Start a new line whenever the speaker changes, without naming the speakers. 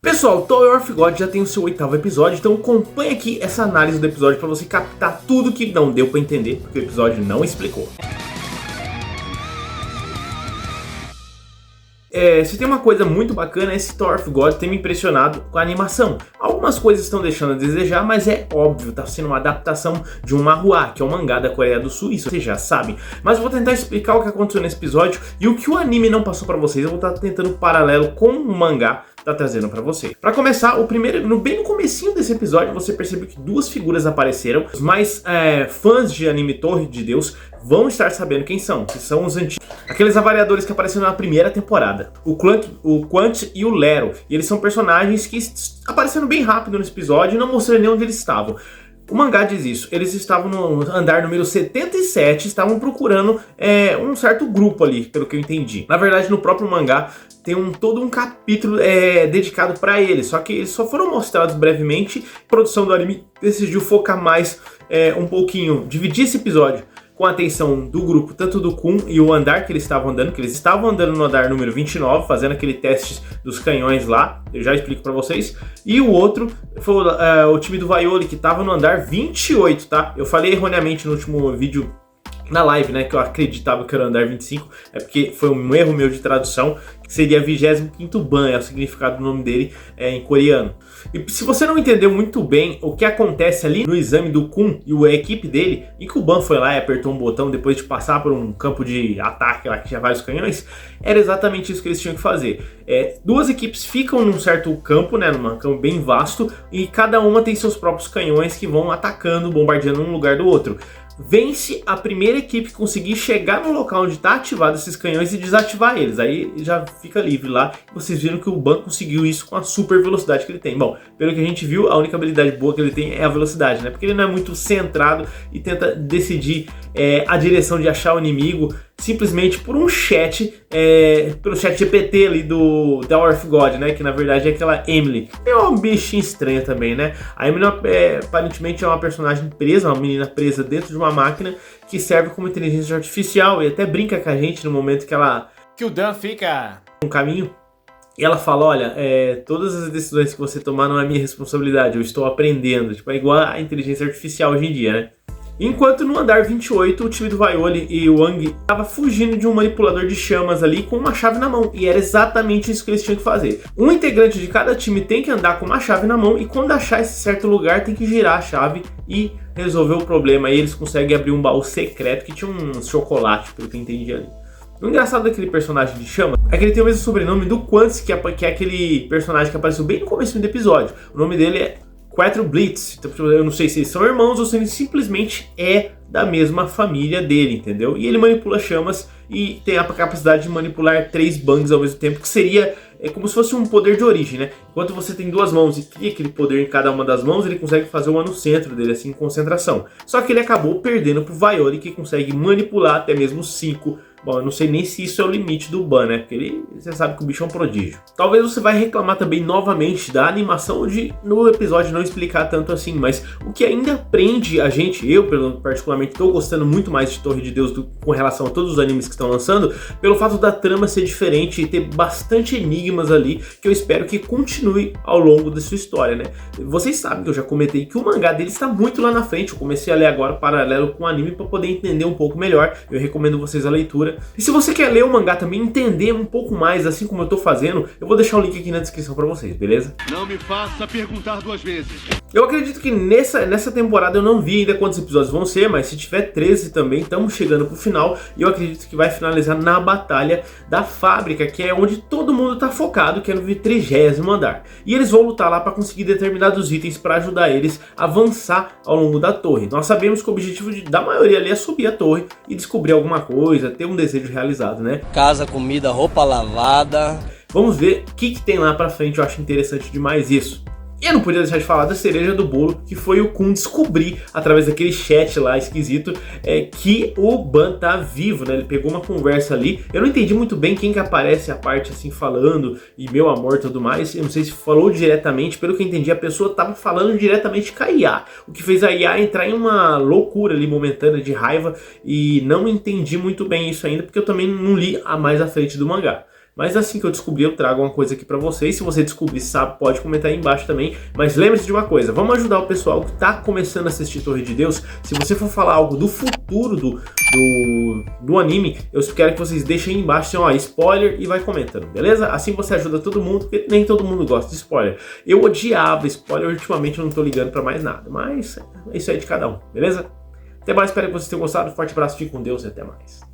Pessoal, Tower of God já tem o seu 8º episódio, então acompanhe aqui essa análise do episódio para você captar tudo que não deu para entender, porque o episódio não explicou. Se tem uma coisa muito bacana, esse Tower of God tem me impressionado com a animação. Algumas coisas estão deixando a desejar, mas é óbvio, tá sendo uma adaptação de um manhwa, que é um mangá da Coreia do Sul, isso vocês já sabem. Mas eu vou tentar explicar o que aconteceu nesse episódio e o que o anime não passou pra vocês. Eu vou estar tentando paralelo com o mangá tá trazendo pra você. Pra começar, bem no comecinho desse episódio, você percebeu que duas figuras apareceram. Os mais fãs de anime Torre de Deus vão estar sabendo quem são, que são os antigos, aqueles avaliadores que apareceram na primeira temporada, o Quant e o Lero. E eles são personagens que apareceram bem rápido nesse episódio e não mostrando nem onde eles estavam. O mangá diz isso, eles estavam no andar número 77, estavam procurando um certo grupo ali, pelo que eu entendi. Na verdade, no próprio mangá tem todo um capítulo dedicado para eles, só que eles só foram mostrados brevemente. A produção do anime decidiu focar mais um pouquinho, dividir esse episódio com a atenção do grupo, tanto do Kun e o andar que eles estavam andando, que eles estavam andando no andar número 29, fazendo aquele teste dos canhões lá, eu já explico pra vocês. E o outro foi o time do Vaioli, que estava no andar 28, tá? Eu falei erroneamente no último vídeo na live, né, que eu acreditava que era o andar 25, é porque foi um erro meu de tradução, que seria 25º Ban, é o significado do nome dele em coreano. E se você não entendeu muito bem o que acontece ali no exame do Kun e a equipe dele, e que o Ban foi lá e apertou um botão depois de passar por um campo de ataque lá que tinha vários canhões, era exatamente isso que eles tinham que fazer. Duas equipes ficam num certo campo, né, num campo bem vasto, e cada uma tem seus próprios canhões que vão atacando, bombardeando um lugar do outro. Vence a primeira equipe que conseguir chegar no local onde está ativado esses canhões e desativar eles. Aí já fica livre lá. Vocês viram que o Ban conseguiu isso com a super velocidade que ele tem. Bom, pelo que a gente viu, a única habilidade boa que ele tem é a velocidade, né? Porque ele não é muito centrado e tenta decidir a direção de achar o inimigo simplesmente por um chat, pelo chat GPT ali do Tower of God, né? Que na verdade é aquela Emily. É uma bichinha estranha também, né? A Emily aparentemente é uma personagem presa, uma menina presa dentro de uma máquina que serve como inteligência artificial e até brinca com a gente no momento que o Dan fica no caminho. E ela fala, olha, todas as decisões que você tomar não é minha responsabilidade, eu estou aprendendo. Tipo, é igual a inteligência artificial hoje em dia, né? Enquanto no andar 28, o time do Vaioli e o Wang estava fugindo de um manipulador de chamas ali com uma chave na mão. E era exatamente isso que eles tinham que fazer. Um integrante de cada time tem que andar com uma chave na mão e quando achar esse certo lugar tem que girar a chave e resolver o problema. Aí eles conseguem abrir um baú secreto que tinha um chocolate, pelo que eu entendi ali. O engraçado daquele personagem de chama é que ele tem o mesmo sobrenome do Quantz, que é aquele personagem que apareceu bem no começo do episódio. O nome dele é Quattro Blitz, então eu não sei se eles são irmãos ou se ele simplesmente é da mesma família dele, entendeu? E ele manipula chamas e tem a capacidade de manipular 3 bangs ao mesmo tempo, que seria como se fosse um poder de origem, né? Enquanto você tem 2 mãos e cria aquele poder em cada uma das mãos, ele consegue fazer uma no centro dele, assim, em concentração. Só que ele acabou perdendo pro Vaioli, que consegue manipular até mesmo 5. Bom, eu não sei nem se isso é o limite do Ban, né? Porque você sabe que o bicho é um prodígio. Talvez você vai reclamar também novamente da animação de no episódio não explicar tanto assim, mas o que ainda prende a gente, eu particularmente estou gostando muito mais de Torre de Deus com relação a todos os animes que estão lançando, pelo fato da trama ser diferente e ter bastante enigmas ali, que eu espero que continue ao longo da sua história, né? Vocês sabem que eu já comentei que o mangá dele está muito lá na frente, eu comecei a ler agora paralelo com o anime para poder entender um pouco melhor, eu recomendo vocês a leitura. E se você quer ler o mangá também, entender um pouco mais, assim como eu tô fazendo, eu vou deixar o link aqui na descrição pra vocês, beleza?
Não me faça perguntar 2 vezes.
Eu acredito que nessa temporada eu não vi ainda quantos episódios vão ser, mas se tiver 13 também, estamos chegando pro final. E eu acredito que vai finalizar na batalha da fábrica, que é onde todo mundo tá focado, que é no 30º andar. E eles vão lutar lá para conseguir determinados itens para ajudar eles a avançar ao longo da torre. Nós sabemos que o objetivo da maioria ali é subir a torre e descobrir alguma coisa, ter um desejo realizado, né?
Casa, comida, roupa lavada.
Vamos ver o que tem lá pra frente, eu acho interessante demais isso. E eu não podia deixar de falar da cereja do bolo, que foi o Kun descobrir, através daquele chat lá esquisito, que o Ban tá vivo, né? Ele pegou uma conversa ali. Eu não entendi muito bem quem que aparece a parte assim falando, e meu amor e tudo mais. Eu não sei se falou diretamente, pelo que eu entendi, a pessoa tava falando diretamente com a IA. O que fez a IA entrar em uma loucura ali momentânea de raiva, e não entendi muito bem isso ainda, porque eu também não li a mais à frente do mangá. Mas assim que eu descobrir, eu trago uma coisa aqui pra vocês. Se você descobrir, sabe, pode comentar aí embaixo também. Mas lembre-se de uma coisa, vamos ajudar o pessoal que tá começando a assistir Torre de Deus. Se você for falar algo do futuro do anime, eu quero que vocês deixem aí embaixo, assim, ó, spoiler, e vai comentando, beleza? Assim você ajuda todo mundo, porque nem todo mundo gosta de spoiler. Eu odiava spoiler, ultimamente eu não tô ligando pra mais nada, mas isso aí é de cada um, beleza? Até mais, espero que vocês tenham gostado, forte abraço, fique com Deus e até mais.